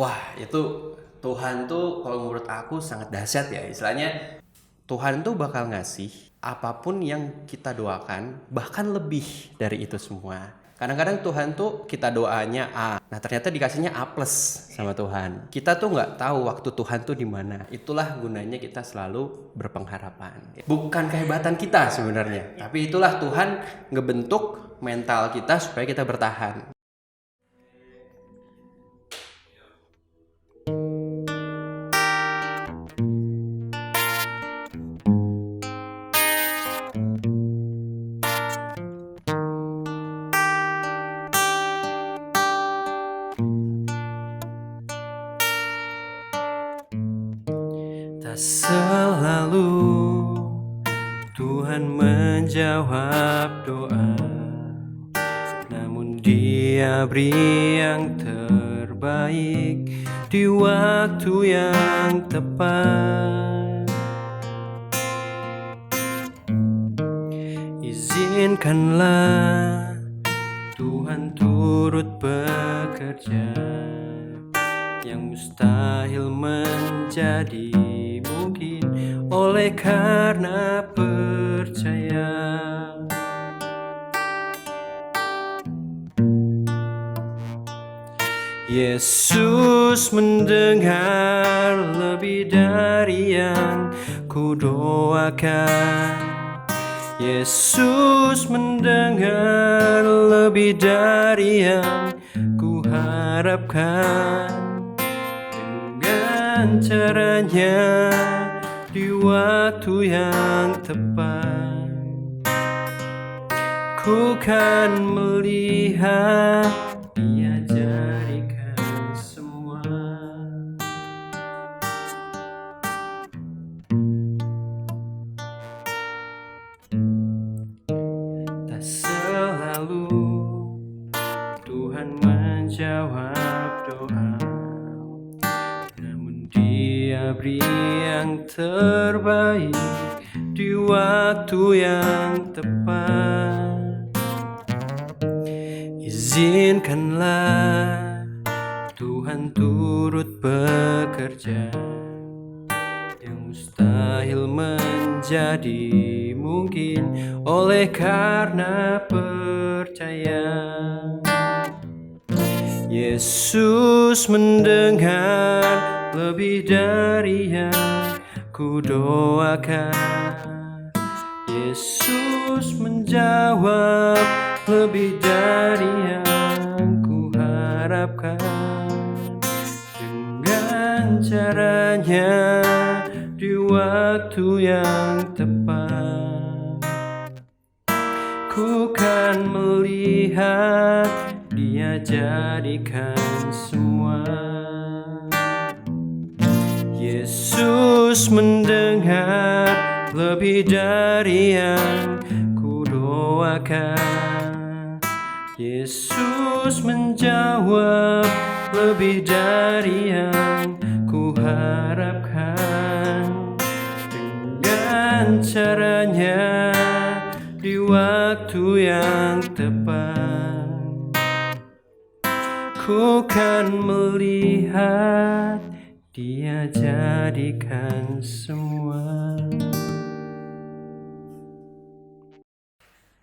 Wah, itu Tuhan tuh kalau menurut aku sangat dahsyat ya. Istilahnya Tuhan tuh bakal ngasih apapun yang kita doakan, bahkan lebih dari itu semua. Kadang-kadang Tuhan tuh kita doanya A, nah ternyata dikasihnya A plus sama Tuhan. Kita tuh nggak tahu waktu Tuhan tuh di mana. Itulah gunanya kita selalu berpengharapan. Bukan kehebatan kita sebenarnya, tapi itulah Tuhan ngebentuk mental kita supaya kita bertahan. Tak selalu Tuhan menjawab doa, namun Dia beri yang terbaik di waktu yang tepat. Izinkanlah Tuhan turut bekerja, yang mustahil menjadi mungkin oleh karena percaya. Yesus mendengar lebih dari yang ku doakan. Yesus mendengar lebih dari yang ku harapkan. Dengan caranya di waktu yang tepat, ku kan melihat Dia jadikan semua. Tak selalu Tuhan menjawab doa, namun Dia beri yang terbaik di waktu yang tepat. Izinkanlah Tuhan turut bekerja, yang mustahil menjadi mungkin oleh karena percaya. Yesus mendengar lebih dari yang ku doakan. Yesus menjawab lebih dari yang ku harapkan. Dengan caranya di waktu yang tepat, ku kan melihat Dia jadikan semua. Yesus mendengar lebih dari yang ku doakan. Yesus menjawab lebih dari yang ku harapkan. Dengan caranya di waktu yang tepat, ku kan melihat Dia jadikan semua.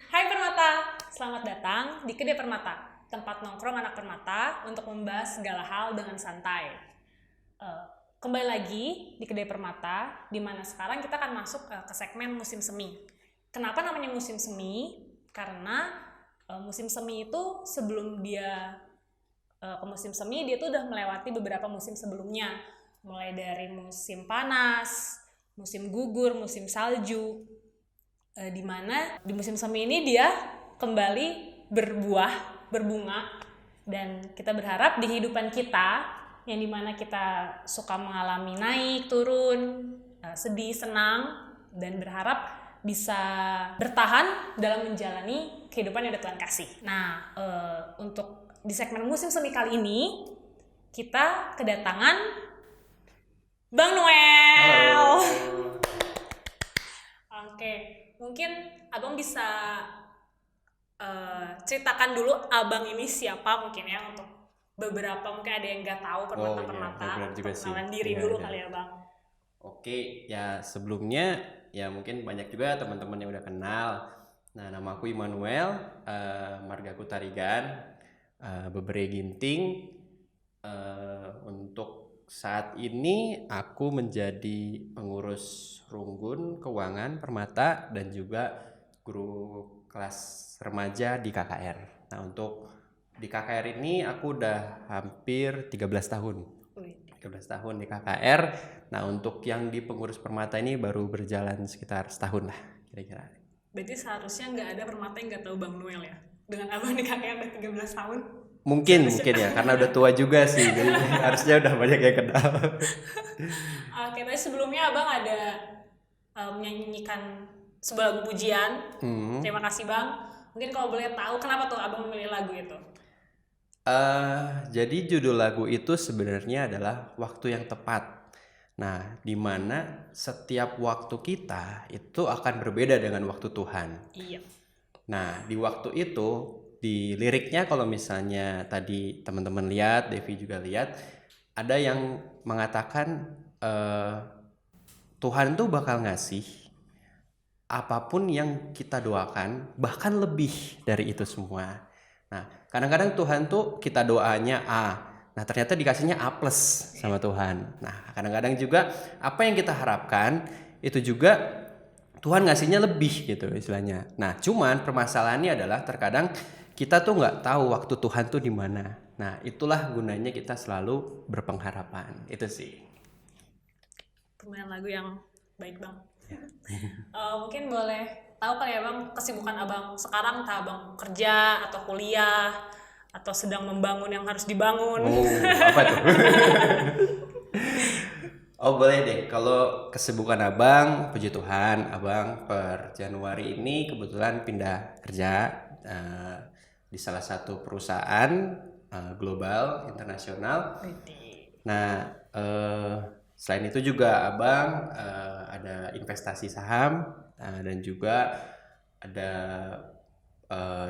Hai Permata, selamat datang di Kedai Permata, tempat nongkrong anak Permata untuk membahas segala hal dengan santai. Kembali lagi di Kedai Permata, di mana sekarang kita akan masuk ke segmen musim semi. Kenapa namanya musim semi? Karena musim semi itu sebelum dia ke musim semi, dia tuh udah melewati beberapa musim sebelumnya. Mulai dari musim panas, musim gugur, musim salju. Di mana di musim semi ini dia kembali berbuah, berbunga, dan kita berharap di kehidupan kita yang dimana kita suka mengalami naik, turun, sedih, senang, dan berharap bisa bertahan dalam menjalani kehidupan yang Tuhan kasih. Nah, untuk di segmen musim semi kali ini kita kedatangan Bang Noel. Oke, mungkin Abang bisa ceritakan dulu Abang ini siapa mungkin ya untuk beberapa mungkin ada yang nggak tahu Oh iya, permata-permata, benar juga sih. perkenalan diri Iya, dulu iya. kali ya Bang. Oke, ya sebelumnya ya mungkin banyak juga teman-teman yang udah kenal. Nah, nama aku Immanuel, margaku Tarigan, Bebere Ginting. Untuk saat ini aku menjadi pengurus Runggun Keuangan Permata dan juga guru kelas remaja di KKR. Nah, untuk di KKR ini aku udah hampir 13 tahun. Wih. 13 tahun di KKR. Nah, untuk yang di pengurus Permata ini baru berjalan sekitar setahun lah kira-kira. Berarti seharusnya nggak ada permata yang nggak tahu Bang Noel ya? Dengan Abang di KKR udah 13 tahun. Mungkin ya, karena udah tua juga sih, jadi harusnya udah banyak yang kenal. Oke, tadi sebelumnya Abang ada menyanyikan sebuah lagu pujian. Terima kasih Bang. Mungkin kalau boleh tahu kenapa tuh Abang memilih lagu itu? Jadi judul lagu itu sebenarnya adalah Waktu yang Tepat. Nah, di mana setiap waktu kita itu akan berbeda dengan waktu Tuhan. Iya. Nah, di waktu itu, di liriknya kalau misalnya tadi teman-teman lihat, Devi juga lihat, ada yang mengatakan Tuhan tuh bakal ngasih apapun yang kita doakan, bahkan lebih dari itu semua. Nah, kadang-kadang Tuhan tuh kita doanya A, nah ternyata dikasihnya A plus sama Tuhan. Nah, kadang-kadang juga apa yang kita harapkan itu juga Tuhan ngasihnya lebih gitu istilahnya. Nah, cuman permasalahannya adalah terkadang kita tuh nggak tahu waktu Tuhan tuh di mana. Nah, itulah gunanya kita selalu berpengharapan. Itu sih. Pemilihan lagu yang baik Bang. Mungkin boleh tahu kali ya Bang kesibukan Abang sekarang, entah Abang kerja atau kuliah atau sedang membangun yang harus dibangun. Oh, apa tuh? Oh boleh deh, kalau kesibukan abang, puji Tuhan, abang per Januari ini kebetulan pindah kerja di salah satu perusahaan global internasional. Nah, selain itu juga abang ada investasi saham dan juga ada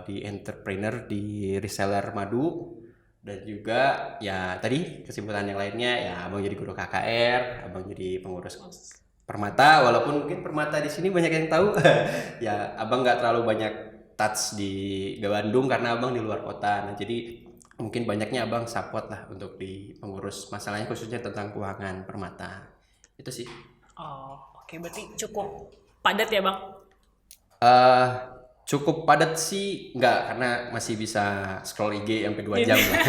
di entrepreneur di reseller madu. Dan juga ya tadi kesibukan yang lainnya ya abang jadi guru KKR, abang jadi pengurus Permata, walaupun mungkin Permata di sini banyak yang tahu. Ya abang nggak terlalu banyak touch di Bandung karena abang di luar kota. Nah jadi mungkin banyaknya abang support lah untuk di pengurus masalahnya khususnya tentang keuangan Permata. Itu sih. Oh, oke, berarti cukup padat ya Bang? Cukup padat sih enggak, karena masih bisa scroll IG sampai 2 jam lah.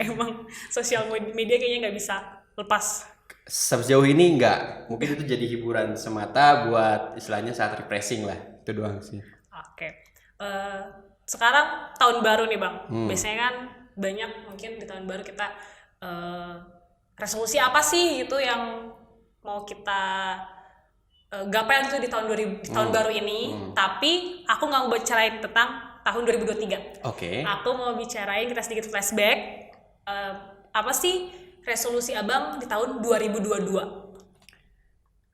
Emang sosial media kayaknya nggak bisa lepas. Sejauh ini enggak, mungkin itu jadi hiburan semata buat istilahnya saat refreshing lah, itu doang sih. Oke. Sekarang tahun baru nih Bang. Biasanya kan banyak mungkin di tahun baru kita resolusi apa sih gitu yang mau kita gapai itu di tahun 2000 di tahun baru ini. Tapi aku nggak mau bicarain tentang tahun 2023. Oke. Aku mau bicarain, kita sedikit flashback. Apa sih resolusi Abang di tahun 2022?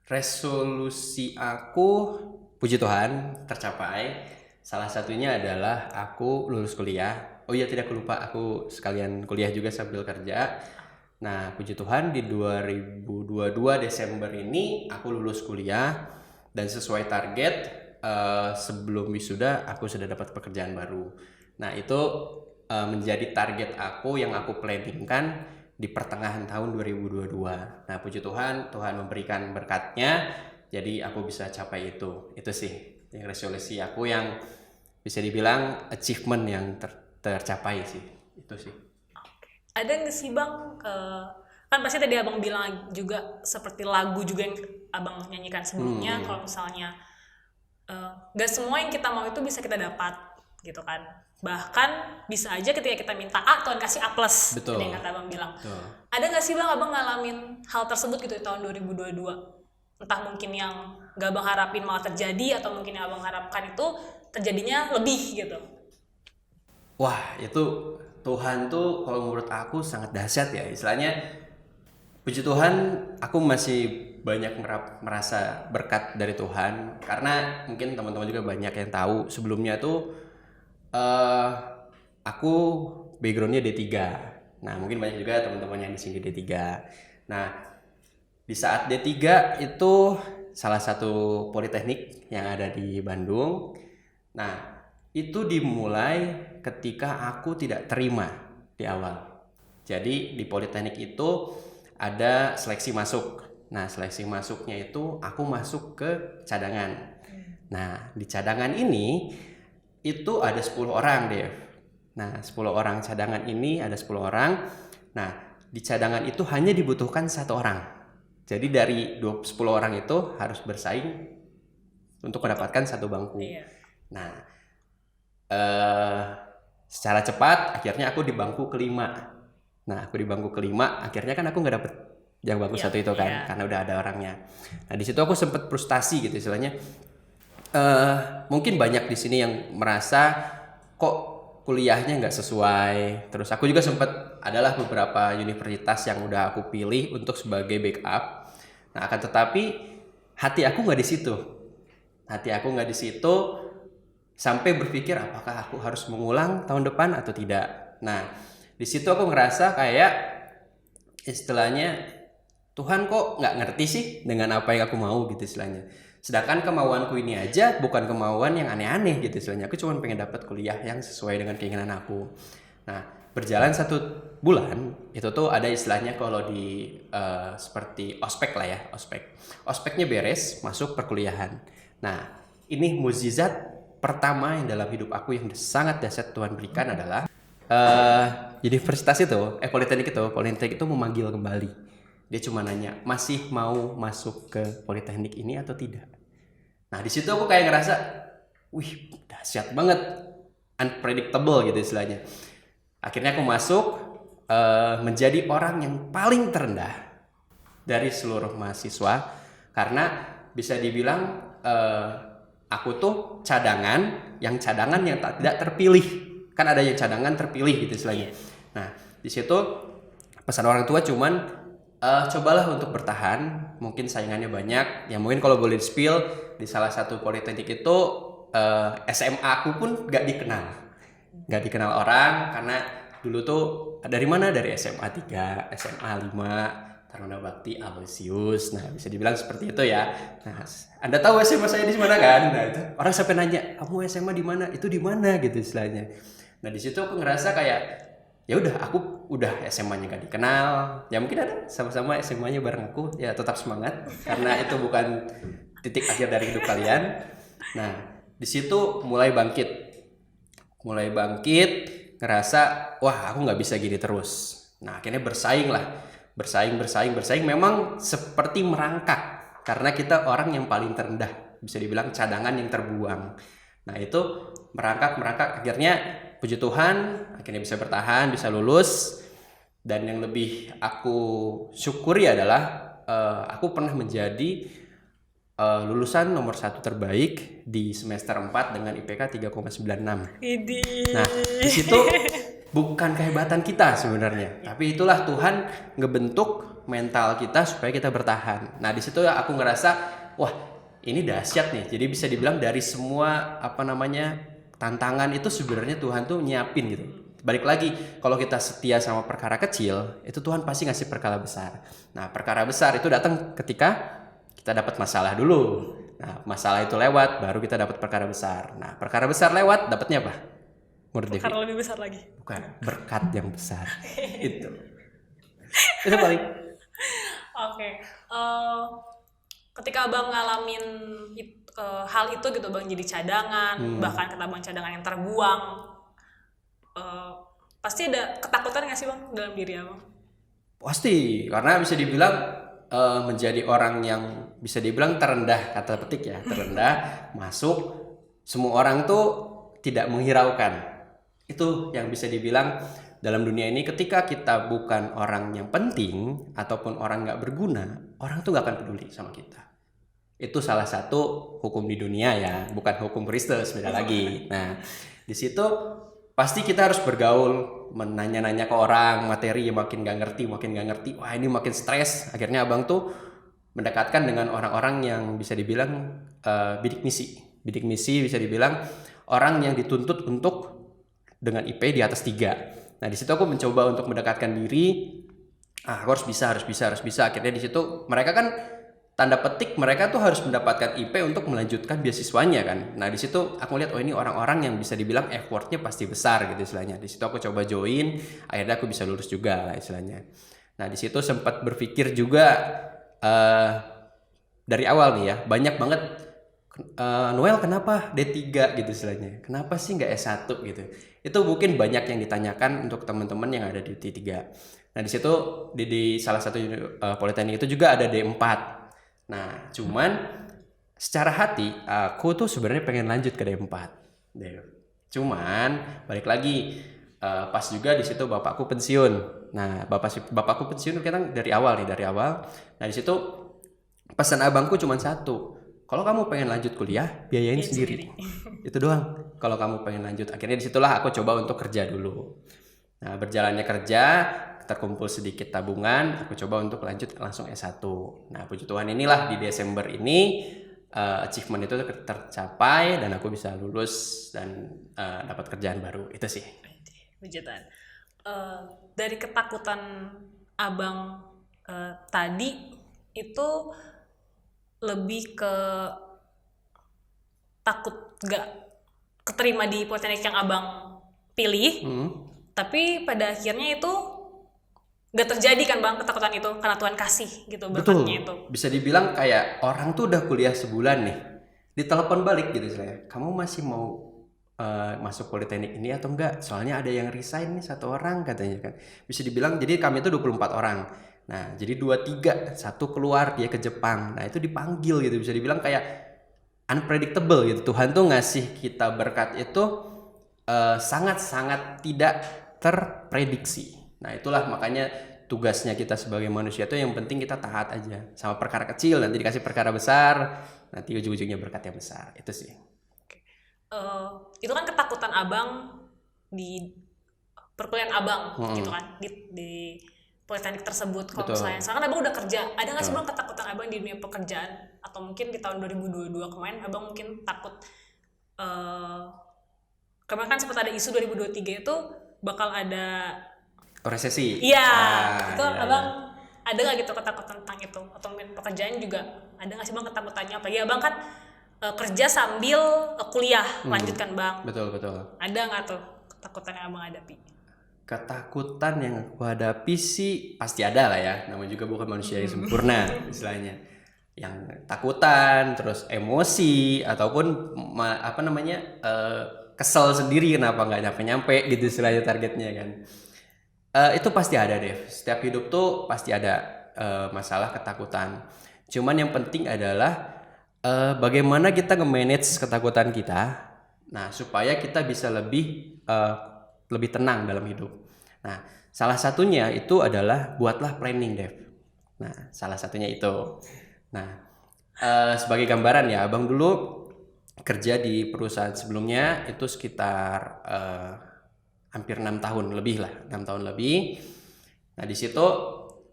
Resolusi aku, puji Tuhan, tercapai. Salah satunya adalah aku lulus kuliah. Oh iya, tidak aku lupa, aku sekalian kuliah juga sambil kerja. Nah, puji Tuhan di 2022 Desember ini aku lulus kuliah dan sesuai target sebelum wisuda aku sudah dapat pekerjaan baru. Nah, itu menjadi target aku yang aku planningkan di pertengahan tahun 2022. Nah, puji Tuhan, Tuhan memberikan berkatnya, jadi aku bisa capai itu. Itu sih yang resolusi aku yang bisa dibilang achievement yang tercapai sih. Itu sih. Ada nggak sih Bang, kan pasti tadi Abang bilang juga seperti lagu juga yang Abang nyanyikan sebelumnya, kalau misalnya nggak semua yang kita mau itu bisa kita dapat gitu kan, bahkan bisa aja ketika kita minta A, Tuhan kasih A plus. Betul. Yang kata Abang bilang. Betul. Ada nggak sih Bang Abang ngalamin hal tersebut gitu di tahun 2022, entah mungkin yang nggak Abang harapin malah terjadi, atau mungkin yang Abang harapkan itu terjadinya lebih gitu? Wah, itu Tuhan tuh kalau menurut aku sangat dahsyat ya. Istilahnya puji Tuhan aku masih banyak merasa berkat dari Tuhan, karena mungkin teman-teman juga banyak yang tahu sebelumnya tuh aku backgroundnya D3. Nah, mungkin banyak juga teman-teman yang di sini D3. Nah, di saat D3 itu salah satu politeknik yang ada di Bandung. Nah, itu dimulai ketika aku tidak terima di awal. Jadi di politeknik itu ada seleksi masuk. Nah, seleksi masuknya itu aku masuk ke cadangan. Nah, di cadangan ini itu ada 10 orang, Dev. Nah, 10 orang cadangan ini ada 10 orang. Nah, di cadangan itu hanya dibutuhkan 1 orang. Jadi dari 10 orang itu harus bersaing untuk mendapatkan 1 bangku. Iya. Nah, secara cepat akhirnya aku di bangku kelima. Nah, aku di bangku kelima, akhirnya kan aku nggak dapet yang bangku Iya, 1 itu kan, iya. karena udah ada orangnya. Nah, di situ aku sempet frustasi gitu istilahnya. Mungkin banyak di sini yang merasa kok kuliahnya nggak sesuai. Terus aku juga sempat adalah beberapa universitas yang udah aku pilih untuk sebagai backup. Nah, akan tetapi hati aku nggak di situ. Hati aku nggak di situ sampai berpikir apakah aku harus mengulang tahun depan atau tidak. Nah, di situ aku ngerasa kayak istilahnya Tuhan kok nggak ngerti sih dengan apa yang aku mau gitu istilahnya. Sedangkan kemauanku ini aja bukan kemauan yang aneh-aneh gitu istilahnya. Aku cuma pengen dapat kuliah yang sesuai dengan keinginan aku. Nah, berjalan 1 bulan itu tuh ada istilahnya kalau di seperti ospek lah ya, ospek. Ospeknya beres, masuk perkuliahan. Nah, ini mukjizat pertama yang dalam hidup aku yang sangat dahsyat Tuhan berikan adalah universitas itu, politeknik itu memanggil kembali. Dia cuma nanya, masih mau masuk ke politeknik ini atau tidak? Nah, di situ aku kayak ngerasa, wih, dahsyat banget, unpredictable gitu istilahnya. Akhirnya aku masuk menjadi orang yang paling terendah dari seluruh mahasiswa, karena bisa dibilang aku tuh cadangan yang tidak terpilih. Kan ada yang cadangan terpilih gitu istilahnya. Nah, di situ pesan orang tua cuman cobalah untuk bertahan, mungkin saingannya banyak. Ya mungkin kalau boleh di-spill di salah satu politeknik itu SMA aku pun gak dikenal orang karena dulu tuh dari mana, dari SMA 3, SMA 5, Taruna Bakti, Aloysius. Nah, bisa dibilang seperti itu ya. Nah, Anda tahu SMA saya di mana kan? Nah, itu orang sampai nanya, "Kamu SMA di mana?" Itu di mana gitu istilahnya. Nah, di situ aku ngerasa kayak ya udah, aku udah SMA-nya gak dikenal. Ya mungkin ada sama-sama SMA-nya bareng aku, ya tetap semangat karena itu bukan titik akhir dari hidup kalian. Nah, di situ mulai bangkit, ngerasa wah aku nggak bisa gini terus. Nah, akhirnya bersaing. Memang seperti merangkak karena kita orang yang paling terendah, bisa dibilang cadangan yang terbuang. Nah, itu merangkak akhirnya puji Tuhan akhirnya bisa bertahan, bisa lulus. Dan yang lebih aku syukuri adalah aku pernah menjadi lulusan nomor 1 terbaik di semester 4 dengan IPK 3,96. Nah, di situ bukan kehebatan kita sebenarnya, tapi itulah Tuhan ngebentuk mental kita supaya kita bertahan. Nah, di situ aku ngerasa wah, ini dahsyat nih. Jadi bisa dibilang dari semua tantangan itu sebenarnya Tuhan tuh nyiapin gitu. Balik lagi, kalau kita setia sama perkara kecil, itu Tuhan pasti ngasih perkara besar. Nah, perkara besar itu datang ketika kita dapat masalah dulu. Nah, masalah itu lewat, baru kita dapat perkara besar. Nah, perkara besar lewat, dapatnya apa? Perkara lebih besar lagi. Bukan, berkat yang besar. Itu paling. Oke. Ketika Abang ngalamin hal itu gitu, Bang jadi cadangan, bahkan kata Bang cadangan yang terbuang, pasti ada ketakutan nggak sih Bang dalam diri Abang? Pasti, karena bisa dibilang menjadi orang yang bisa dibilang terendah, kata petik ya, terendah, masuk, semua orang tuh tidak menghiraukan. Itu yang bisa dibilang dalam dunia ini, ketika kita bukan orang yang penting ataupun orang nggak berguna, orang tuh nggak akan peduli sama kita. Itu salah satu hukum di dunia ya, bukan hukum Kristus, beda lagi. Nah, di situ pasti kita harus bergaul, menanya-nanya ke orang, materi yang makin gak ngerti, wah ini makin stres. Akhirnya Abang tuh mendekatkan dengan orang-orang yang bisa dibilang bidik misi bisa dibilang orang yang dituntut untuk dengan IP di atas 3. Nah di situ aku mencoba untuk mendekatkan diri, aku harus bisa. Akhirnya di situ mereka kan tanda petik mereka tuh harus mendapatkan IP untuk melanjutkan beasiswanya kan. Nah di situ aku lihat, oh ini orang-orang yang bisa dibilang effortnya pasti besar gitu istilahnya. Di situ aku coba join, akhirnya aku bisa lulus juga lah istilahnya. Nah di situ sempat berpikir juga eh, dari awal nih ya, banyak banget Noel kenapa D3 gitu istilahnya. Kenapa sih nggak S1 gitu. Itu mungkin banyak yang ditanyakan untuk teman-teman yang ada di D3. Nah di situ di salah satu politeknik itu juga ada D4. Nah, cuman secara hati aku tuh sebenarnya pengen lanjut ke D4. Dev. Cuman balik lagi pas juga di situ bapakku pensiun. Nah, bapakku pensiun kan dari awal. Nah, di situ pesan abangku cuma satu. Kalau kamu pengen lanjut kuliah, biayain sendiri. Itu doang. Kalau kamu pengen lanjut, akhirnya disitulah aku coba untuk kerja dulu. Nah, berjalannya kerja, terkumpul sedikit tabungan, aku coba untuk lanjut langsung S1. Nah, puji Tuhan inilah di Desember ini achievement itu tercapai dan aku bisa lulus dan dapat kerjaan baru. Itu sih. Puji Tuhan. Dari ketakutan abang tadi itu lebih ke takut gak keterima di politeknik yang abang pilih, tapi pada akhirnya itu gak terjadi kan bang, ketakutan itu karena Tuhan kasih gitu berkatnya itu. Bisa dibilang kayak orang tuh udah kuliah sebulan nih, ditelepon balik gitu saya, kamu masih mau masuk politeknik ini atau enggak? Soalnya ada yang resign nih 1 orang katanya kan. Bisa dibilang jadi kami itu 24 orang. Nah, jadi 23, 1 keluar dia ke Jepang. Nah, itu dipanggil gitu. Bisa dibilang kayak unpredictable gitu. Tuhan tuh ngasih kita berkat itu sangat-sangat tidak terprediksi. Nah, itulah makanya tugasnya kita sebagai manusia itu yang penting kita taat aja. Sama perkara kecil nanti dikasih perkara besar, nanti ujung-ujungnya berkat yang besar. Itu sih. Itu kan ketakutan abang di perkuliahan abang gitu kan di politeknik tersebut. Kalau misalnya sekarang abang udah kerja, ada nggak sih bang ketakutan abang di dunia pekerjaan atau mungkin di tahun 2022 kemarin abang mungkin takut kemarin kan sempat ada isu 2023 itu bakal ada resesi. Iya, itu abang ada nggak gitu ketakutan tentang itu atau mungkin pekerjaan juga ada nggak sih bang ketakutannya? Apalagi abang kan kerja sambil kuliah lanjutkan bang. Betul. Ada nggak tuh ketakutan yang abang hadapi? Ketakutan yang aku hadapi sih pasti ada lah ya. Namanya juga bukan manusia yang sempurna istilahnya. Yang takutan, terus emosi ataupun kesel sendiri kenapa nggak nyampe gitu istilahnya targetnya kan. Itu pasti ada Dev. Setiap hidup tuh pasti ada masalah ketakutan. Cuman yang penting adalah bagaimana kita nge-manage ketakutan kita, nah supaya kita bisa lebih tenang dalam hidup. Nah, salah satunya itu adalah buatlah planning, Dev. Nah, salah satunya itu. Nah, sebagai gambaran ya, abang dulu kerja di perusahaan sebelumnya itu sekitar hampir 6 tahun lebih lah, 6 tahun lebih. Nah, di situ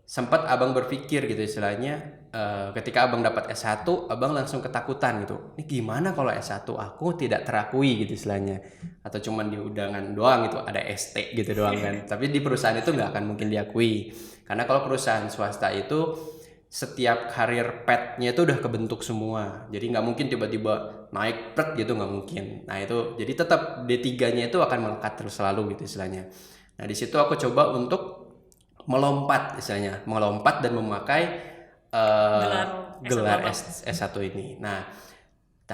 sempat abang berpikir gitu istilahnya, ketika abang dapat S1 abang langsung ketakutan gitu, ini gimana kalau S1 aku tidak terakui gitu istilahnya, atau cuman di undangan doang gitu ada ST gitu doang kan. Tapi di perusahaan itu nggak akan mungkin diakui, karena kalau perusahaan swasta itu setiap karir path-nya itu udah kebentuk semua, jadi nggak mungkin tiba-tiba naik pret gitu, nggak mungkin. Nah itu jadi tetap D3-nya itu akan melekat terus selalu gitu istilahnya. Nah di situ aku coba untuk melompat dan memakai gelar S1 ini. Nah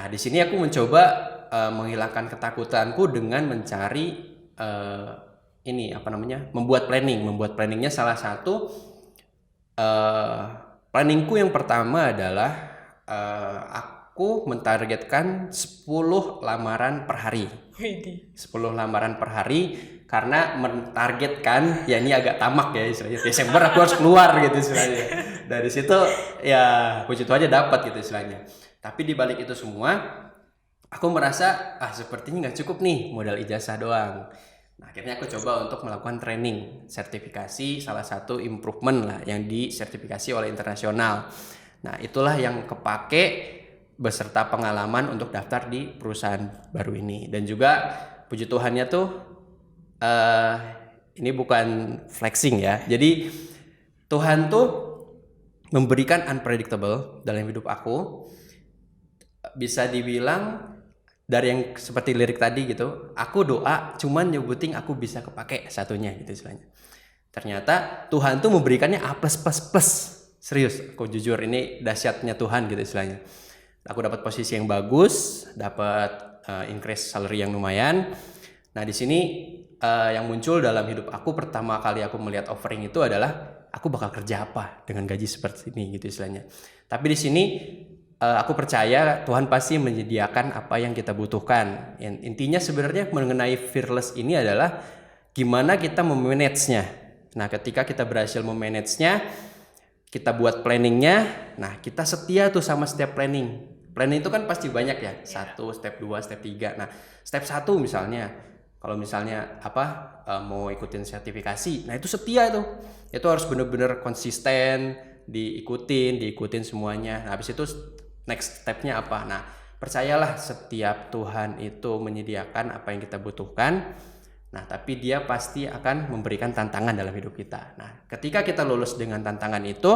di sini aku mencoba menghilangkan ketakutanku dengan mencari membuat planningnya. Salah satu planningku yang pertama adalah aku mentargetkan 10 lamaran per hari. 10 lamaran per hari, karena mentargetkan ya ini agak tamak ya istilahnya. Desember aku harus keluar gitu istilahnya. Dari situ ya puji Tuhan aja dapat gitu istilahnya. Tapi di balik itu semua aku merasa sepertinya nggak cukup nih modal ijazah doang. Nah, akhirnya aku coba untuk melakukan training sertifikasi, salah satu improvement lah yang disertifikasi oleh internasional. Nah itulah yang kepake beserta pengalaman untuk daftar di perusahaan baru ini. Dan juga puji Tuhannya tuh Ini bukan flexing ya. Jadi Tuhan tuh memberikan unpredictable dalam hidup aku. Bisa dibilang dari yang seperti lirik tadi gitu, aku doa cuman nyebutin aku bisa kepake satunya gitu istilahnya. Ternyata Tuhan tuh memberikannya A+++. Serius, aku jujur ini dahsyatnya Tuhan gitu istilahnya. Aku dapat posisi yang bagus, dapat increase salary yang lumayan. Nah, di sini yang muncul dalam hidup aku pertama kali aku melihat offering itu adalah aku bakal kerja apa dengan gaji seperti ini gitu istilahnya. Tapi di sini aku percaya Tuhan pasti menyediakan apa yang kita butuhkan. Intinya sebenarnya mengenai fearless ini adalah gimana kita memanage-nya. Nah, ketika kita berhasil memanage-nya, kita buat planningnya, nah kita setia tuh sama setiap planning. Planning itu kan pasti banyak ya, 1, step 2, step 3. Nah, step 1 misalnya, kalau misalnya mau ikutin sertifikasi, nah itu setia tuh. Itu harus bener-bener konsisten, diikutin semuanya. Nah, habis itu next stepnya apa? Nah, percayalah setiap Tuhan itu menyediakan apa yang kita butuhkan. Nah, tapi dia pasti akan memberikan tantangan dalam hidup kita. Nah, ketika kita lulus dengan tantangan itu,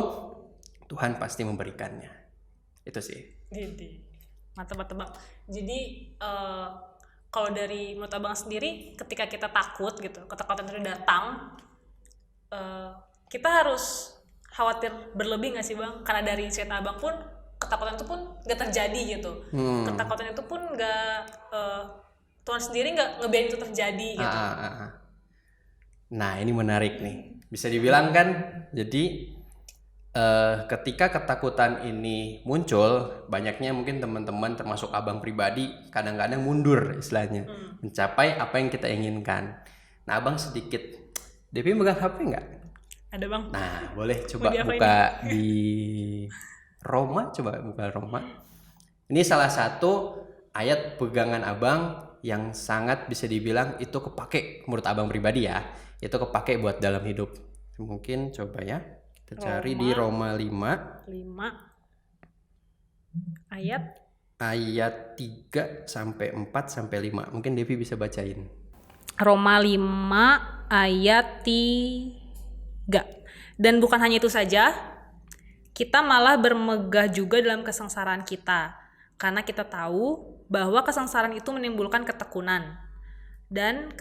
Tuhan pasti memberikannya. Itu sih. Jadi, mantap. Jadi, kalau dari menurut abang sendiri, ketika kita takut gitu, ketakutan itu datang, kita harus khawatir berlebih nggak sih bang? Karena dari cerita abang pun, ketakutan itu pun nggak terjadi gitu. Ketakutan itu pun nggak, Tuhan sendiri nggak ngebiarin itu terjadi gitu. Nah, ini menarik nih. Bisa dibilang kan, jadi ketika ketakutan ini muncul, banyaknya mungkin teman-teman termasuk abang pribadi kadang-kadang mundur istilahnya mencapai apa yang kita inginkan. Nah, abang sedikit, Devi megang HP nggak? Ada bang. Nah, boleh coba buka di Roma, coba buka Roma. Ini salah satu ayat pegangan abang yang sangat bisa dibilang itu kepake menurut abang pribadi ya. Itu kepake buat dalam hidup. Mungkin coba ya. Kita cari di Roma 5 ayat 3 sampai 4 sampai 5. Mungkin Devi bisa bacain. Roma 5 ayat 3. Dan bukan hanya itu saja, kita malah bermegah juga dalam kesengsaraan kita, karena kita tahu bahwa kesengsaraan itu menimbulkan ketekunan, dan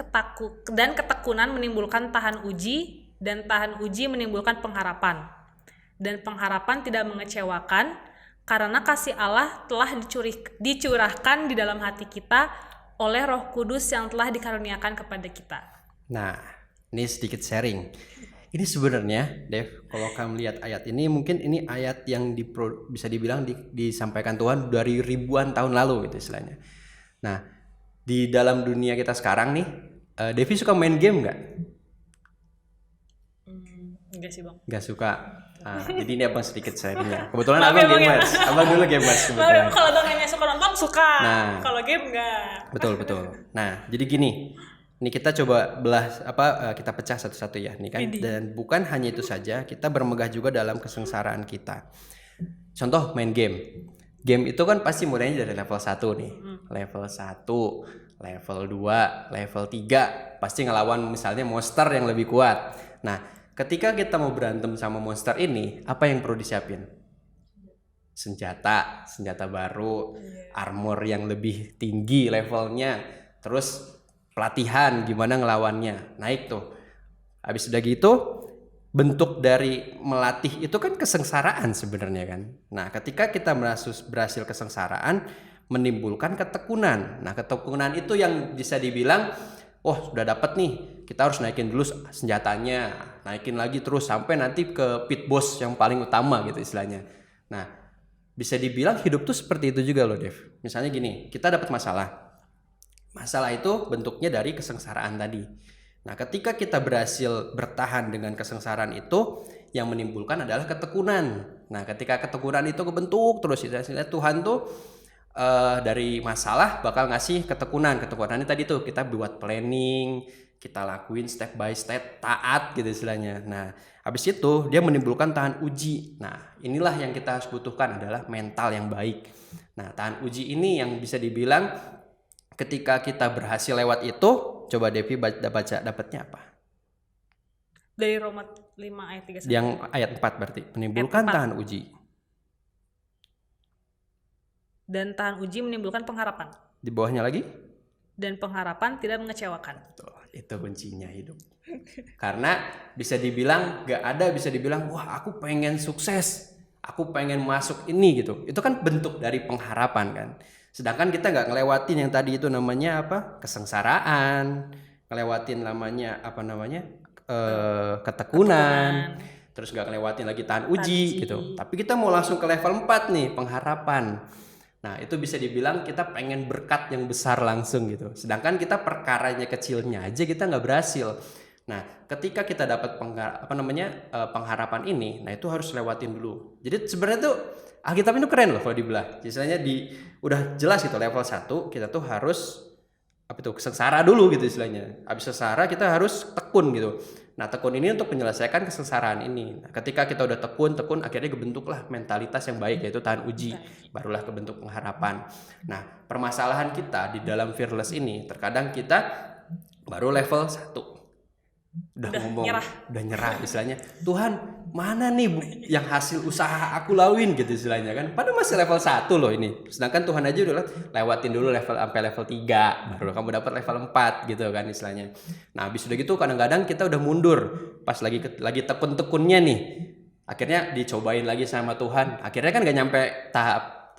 ketekunan menimbulkan tahan uji, dan tahan uji menimbulkan pengharapan. Dan pengharapan tidak mengecewakan, karena kasih Allah telah dicurahkan di dalam hati kita oleh Roh Kudus yang telah dikaruniakan kepada kita. Nah, ini sedikit sharing. Ini sebenarnya, Dev, kalau kamu lihat ayat ini, mungkin ini ayat yang bisa dibilang disampaikan Tuhan dari ribuan tahun lalu gitu istilahnya. Nah, di dalam dunia kita sekarang nih, Devi suka main game nggak? Enggak sih bang. Nggak suka. Nah, jadi ini abang sedikit sharingnya. Kebetulan abang gamers. Abang dulu gamers kebetulan. Kalau abangnya suka nonton suka. Nah, kalau game enggak. Betul. Nah, jadi gini. Ini kita coba kita pecah satu-satu ya, nih kan. Dan bukan hanya itu saja, kita bermegah juga dalam kesengsaraan kita. Contoh main game. Game itu kan pasti mulainya dari level 1 nih. Level 1, level 2, level 3 pasti ngelawan misalnya monster yang lebih kuat. Nah, ketika kita mau berantem sama monster ini, apa yang perlu disiapin? Senjata baru, armor yang lebih tinggi levelnya, terus pelatihan gimana ngelawannya, naik tuh. Habis udah gitu, bentuk dari melatih itu kan kesengsaraan sebenarnya kan. Nah, ketika kita berhasil kesengsaraan, menimbulkan ketekunan. Nah, ketekunan itu yang bisa dibilang, sudah dapat nih, kita harus naikin dulu senjatanya, naikin lagi terus sampai nanti ke pit boss yang paling utama gitu istilahnya. Nah, bisa dibilang hidup tuh seperti itu juga loh, Dev. Misalnya gini, kita dapat masalah itu bentuknya dari kesengsaraan tadi. Nah, ketika kita berhasil bertahan dengan kesengsaraan itu, yang menimbulkan adalah ketekunan. Nah, ketika ketekunan itu kebentuk terus, Tuhan tuh dari masalah bakal ngasih ketekunan. Ketekunannya tadi tuh kita buat planning, kita lakuin step by step, taat gitu istilahnya. Nah, habis itu dia menimbulkan tahan uji. Nah, inilah yang kita harus butuhkan adalah mental yang baik. Nah, tahan uji ini yang bisa dibilang ketika kita berhasil lewat itu, coba Devi baca dapatnya apa? Dari Roma 5 ayat 3 Yang ayat 4 berarti. Menimbulkan Ayat 4. tahan uji. Dan tahan uji menimbulkan pengharapan. Di bawahnya lagi? Dan pengharapan tidak mengecewakan. Tuh, itu kuncinya hidup. Karena bisa dibilang bisa dibilang wah aku pengen sukses, aku pengen masuk ini gitu. Itu kan bentuk dari pengharapan kan. Sedangkan kita nggak ngelewatin yang tadi itu namanya apa? Kesengsaraan, ngelewatin namanya apa namanya? Ketekunan. Terus nggak ngelewatin lagi tahan uji gitu. Tapi kita mau langsung ke level 4 nih, pengharapan. Nah, itu bisa dibilang kita pengen berkat yang besar langsung gitu. Sedangkan kita perkaranya kecilnya aja kita nggak berhasil. Nah, ketika kita dapat pengharapan ini, nah itu harus lewatin dulu. Jadi sebenarnya tuh Alkitab itu keren loh kalau dibelah. Misalnya udah jelas gitu level 1 kita tuh harus sengsara dulu gitu istilahnya. Habis sengsara kita harus tekun gitu. Nah, tekun ini untuk menyelesaikan kesengsaraan ini. Nah, ketika kita udah tekun akhirnya kebentuklah mentalitas yang baik yaitu tahan uji. Barulah kebentuk pengharapan. Nah, permasalahan kita di dalam fearless ini terkadang kita baru level 1. Udah nyerah istilahnya. Tuhan, mana nih yang hasil usaha aku lawin gitu istilahnya kan. Padahal masih level 1 loh ini. Sedangkan Tuhan aja udah lewatin dulu sampai level 3, baru kamu dapat level 4 gitu kan istilahnya. Nah, habis udah gitu kadang-kadang kita udah mundur pas lagi tekun-tekunnya nih. Akhirnya dicobain lagi sama Tuhan. Akhirnya kan gak nyampe tahap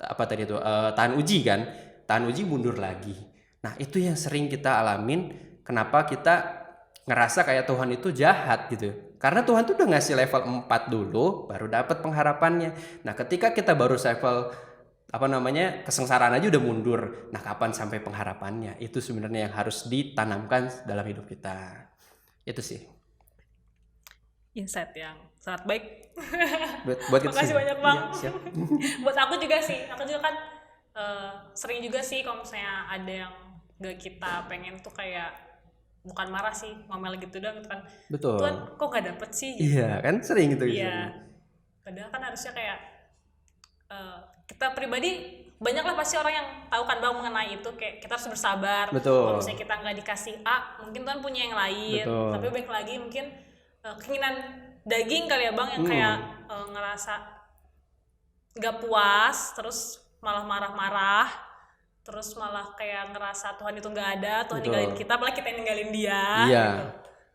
tahan uji kan. Tahan uji mundur lagi. Nah, itu yang sering kita alamin. Kenapa kita ngerasa kayak Tuhan itu jahat gitu. Karena Tuhan tuh udah ngasih level 4 dulu baru dapat pengharapannya. Nah, ketika kita baru level kesengsaraan aja udah mundur. Nah, kapan sampai pengharapannya? Itu sebenarnya yang harus ditanamkan dalam hidup kita. Itu sih. Insight yang sangat baik. Buat kita makasih banyak Bang. Ya, buat aku juga sih. Aku juga kan sering juga sih kalau misalnya ada yang gak kita pengen tuh kayak bukan marah sih, ngomel gitu doang gitu kan. Betul. Tuhan kok gak dapet sih gitu. Iya kan sering gitu. Iya. Padahal kan harusnya kayak kita pribadi banyak lah pasti orang yang tahu kan Bang mengenai itu, kayak kita harus bersabar. Betul. Kalau misalnya kita nggak dikasih A, mungkin Tuhan punya yang lain. Betul. Tapi baik lagi mungkin keinginan daging kali ya Bang yang kayak ngerasa nggak puas, terus malah marah-marah. Terus malah kayak ngerasa Tuhan itu nggak ada, Tuhan ninggalin kita, apalagi kita yang ninggalin dia. Iya.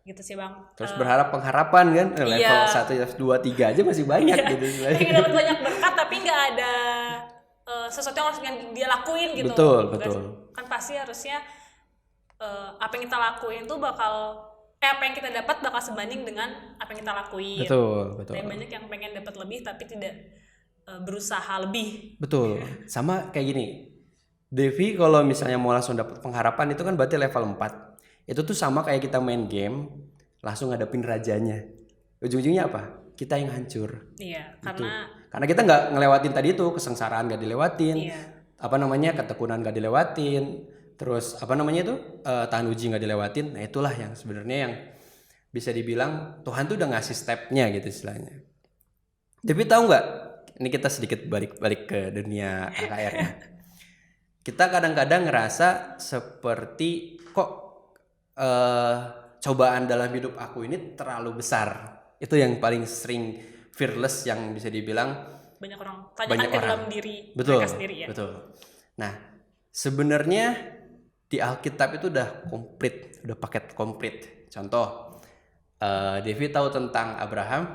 Gitu sih Bang. Terus berharap pengharapan kan, level 1, 2, 3 aja masih banyak gitu. Pengen dapat banyak berkat tapi nggak ada sesuatu yang harus dia lakuin gitu. Betul. Kan pasti harusnya apa yang kita lakuin tuh apa yang kita dapat bakal sebanding dengan apa yang kita lakuin. Betul. Dan banyak yang pengen dapat lebih tapi tidak berusaha lebih. Betul. Sama kayak gini. Devi kalau misalnya mau langsung dapat pengharapan itu kan berarti level 4. Itu tuh sama kayak kita main game langsung ngadepin rajanya. Ujung-ujungnya apa? Kita yang hancur. Iya, karena kita nggak ngelewatin tadi itu, kesengsaraan nggak dilewatin. Iya. Ketekunan nggak dilewatin. Terus tahan uji nggak dilewatin. Nah, itulah yang sebenarnya yang bisa dibilang Tuhan tuh udah ngasih stepnya gitu istilahnya. Devi tahu nggak? Ini kita sedikit balik ke dunia KKR ya. Kita kadang-kadang ngerasa seperti kok cobaan dalam hidup aku ini terlalu besar. Itu yang paling sering fearless yang bisa dibilang banyak orang tanyakan ke dalam diri mereka sendiri ya. Betul. Nah, sebenarnya di Alkitab itu udah komplit, udah paket komplit. Contoh, Devi tahu tentang Abraham.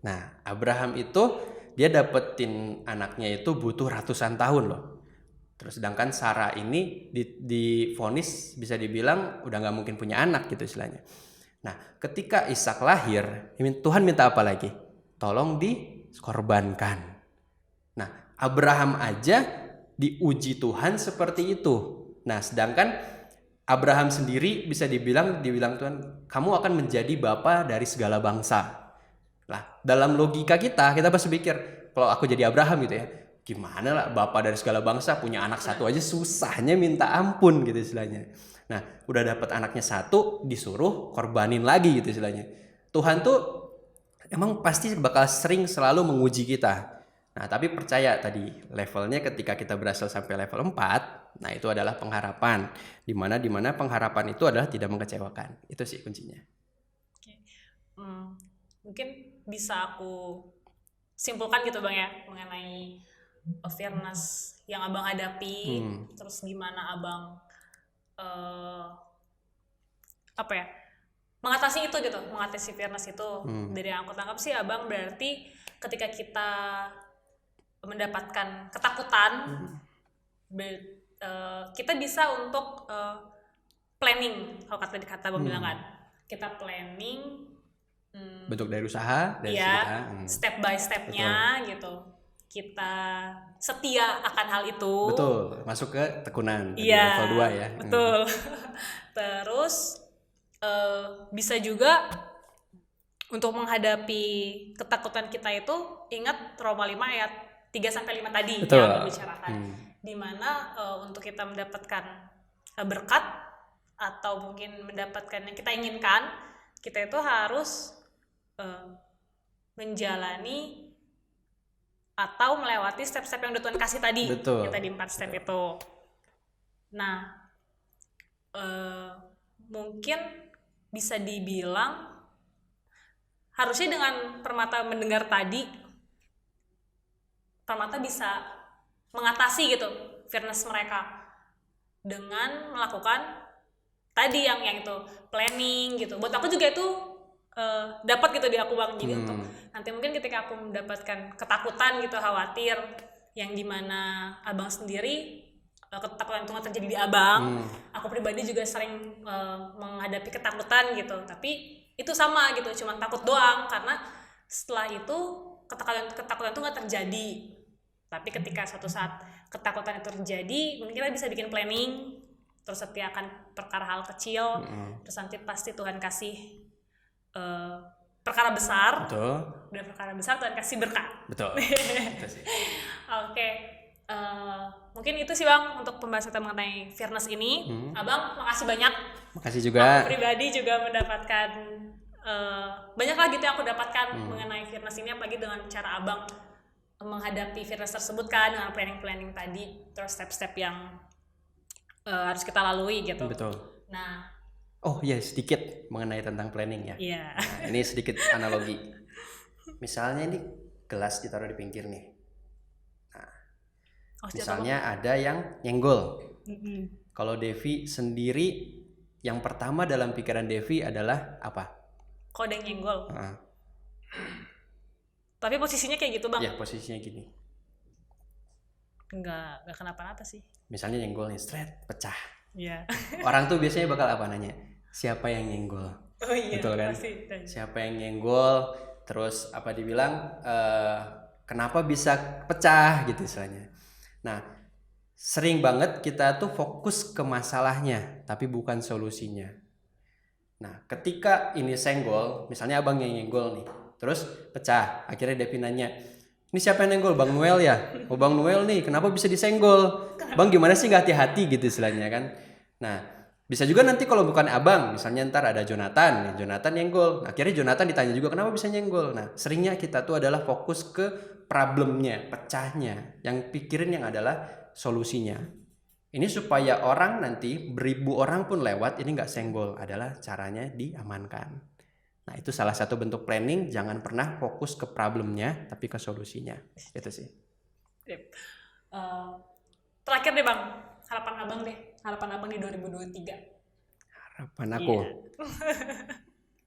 Nah, Abraham itu dia dapetin anaknya itu butuh ratusan tahun loh. Terus sedangkan Sarah ini divonis bisa dibilang udah nggak mungkin punya anak gitu istilahnya. Nah, ketika Ishak lahir, Tuhan minta apa lagi? Tolong dikorbankan. Nah, Abraham aja diuji Tuhan seperti itu. Nah, sedangkan Abraham sendiri bisa dibilang Tuhan, kamu akan menjadi bapa dari segala bangsa. Lah, dalam logika kita pasti pikir, kalau aku jadi Abraham gitu ya, gimana lah bapak dari segala bangsa punya anak satu aja susahnya minta ampun gitu istilahnya. Nah, udah dapat anaknya satu disuruh korbanin lagi gitu istilahnya. Tuhan tuh emang pasti bakal sering selalu menguji kita. Nah, tapi percaya tadi levelnya ketika kita berhasil sampai level 4, nah itu adalah pengharapan. Dimana pengharapan itu adalah tidak mengecewakan. Itu sih kuncinya. Mungkin bisa aku simpulkan gitu Bang ya mengenai Fearness yang Abang hadapi, terus gimana Abang apa ya mengatasi itu gitu, mengatasi Fearness itu. Dari yang aku tangkap sih Abang berarti ketika kita mendapatkan ketakutan, kita bisa untuk planning, kalau kata Abang bilang kan, kita planning bentuk dari usaha dari kita step by stepnya gitu, kita setia akan hal itu, betul, masuk ke tekunan level 2 ya, betul. Terus bisa juga untuk menghadapi ketakutan kita itu ingat Roma 5 ayat 3-5 tadi betul. yang Abang bicarakan, dimana untuk kita mendapatkan berkat atau mungkin mendapatkan yang kita inginkan, kita itu harus menjalani atau melewati step-step yang udah Tuhan kasih tadi. Betul. Yang tadi 4 step itu. Nah, mungkin bisa dibilang harusnya dengan Permata mendengar tadi, Permata bisa mengatasi gitu Fearness mereka dengan melakukan tadi yang itu planning gitu. Buat aku juga itu dapat gitu di aku Bang. Jadi untuk nanti mungkin ketika aku mendapatkan ketakutan gitu, khawatir yang dimana Abang sendiri ketakutan itu nggak terjadi di Abang, aku pribadi juga sering menghadapi ketakutan gitu, tapi itu sama gitu, cuma takut doang, karena setelah itu ketakutan itu nggak terjadi. Tapi ketika suatu saat ketakutan itu terjadi, mungkin kita bisa bikin planning, terus setia akan perkara hal kecil, terus nanti pasti Tuhan kasih perkara besar. Betul. Dan perkara besar Tuhan kasih berkat. Betul. Oke. Mungkin itu sih Bang untuk pembahasan kita mengenai Fearness ini. Abang makasih banyak. Makasih juga. Aku pribadi juga mendapatkan banyak lah gitu yang aku dapatkan mengenai Fearness ini, apalagi dengan cara Abang menghadapi Fearness tersebut kan, dengan planning tadi, terus step-step yang harus kita lalui gitu. Betul. Nah, oh ya, sedikit mengenai tentang planning ya. Iya. Nah, ini sedikit analogi. Misalnya ini gelas ditaruh di pinggir nih. Nah, misalnya ada yang nyenggol. Kalau Devi sendiri, yang pertama dalam pikiran Devi adalah apa? Kok ada yang nyenggol? Tapi posisinya kayak gitu Bang? Ya, posisinya gini. Enggak kenapa-napa sih. Misalnya nyenggol nih, straight, pecah. Iya. Orang tuh biasanya bakal apa nanya? Siapa yang nyenggol? Oh iya, betul kan? Pasti. Siapa yang nyenggol? Terus apa dibilang? Kenapa bisa pecah gitu istilahnya. Nah, sering banget kita tuh fokus ke masalahnya, tapi bukan solusinya. Nah, ketika ini senggol, misalnya abang yang nyenggol nih, terus pecah. Akhirnya Devi nanya, ini siapa yang nyenggol? Bang Noel ya? Oh Bang Noel nih, kenapa bisa disenggol? Bang gimana sih nggak hati-hati gitu istilahnya kan? Nah, bisa juga nanti kalau bukan abang, misalnya ntar ada Jonathan nyenggol. Akhirnya Jonathan ditanya juga kenapa bisa nyenggol. Nah, seringnya kita tuh adalah fokus ke problemnya, pecahnya. Yang pikirin yang adalah solusinya. Ini supaya orang nanti, beribu orang pun lewat, ini nggak senggol. Adalah caranya diamankan. Nah, itu salah satu bentuk planning. Jangan pernah fokus ke problemnya, tapi ke solusinya. Itu sih. Terakhir deh Bang, harapan abang di 2023. Harapan aku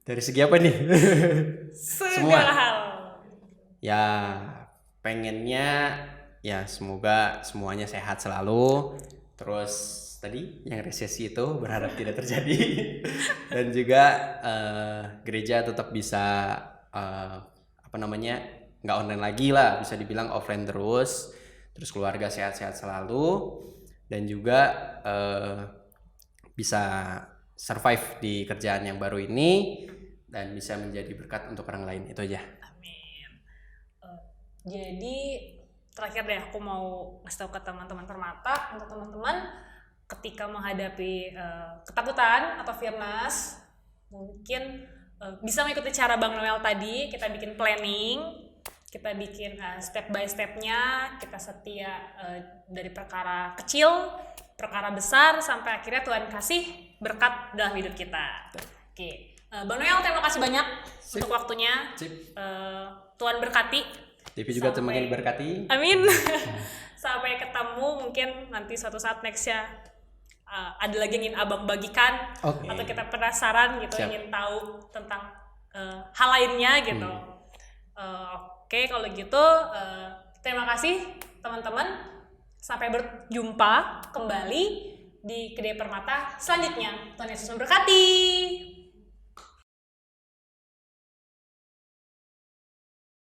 dari segi apa nih? Semua hal. Ya pengennya ya semoga semuanya sehat selalu. Terus tadi yang resesi itu berharap tidak terjadi. Dan juga gereja tetap bisa nggak online lagi lah, bisa dibilang offline terus. Terus keluarga sehat-sehat selalu. Dan juga bisa survive di kerjaan yang baru ini dan bisa menjadi berkat untuk orang lain. Itu aja. Amin. Jadi terakhir deh aku mau ngasih tahu ke teman-teman Permata, untuk teman-teman ketika menghadapi ketakutan atau Fearness, mungkin bisa mengikuti cara Bang Noel tadi. Kita bikin planning, kita bikin step by stepnya, kita setia dari perkara kecil, perkara besar, sampai akhirnya Tuhan kasih berkat dalam hidup kita. Oke. Bang Noel, terima kasih banyak Sip. untuk waktunya. Sip. Tuhan berkati. TV juga Sampai- semakin diberkati. Amin. Sampai ketemu mungkin nanti suatu saat nextnya ada lagi yang ingin abang bagikan Oke. atau kita penasaran gitu, Siap. ingin tahu tentang hal lainnya gitu. Oke, kalau gitu terima kasih teman-teman. Sampai berjumpa kembali di Kedai Permata selanjutnya. Tuhan Yesus memberkati.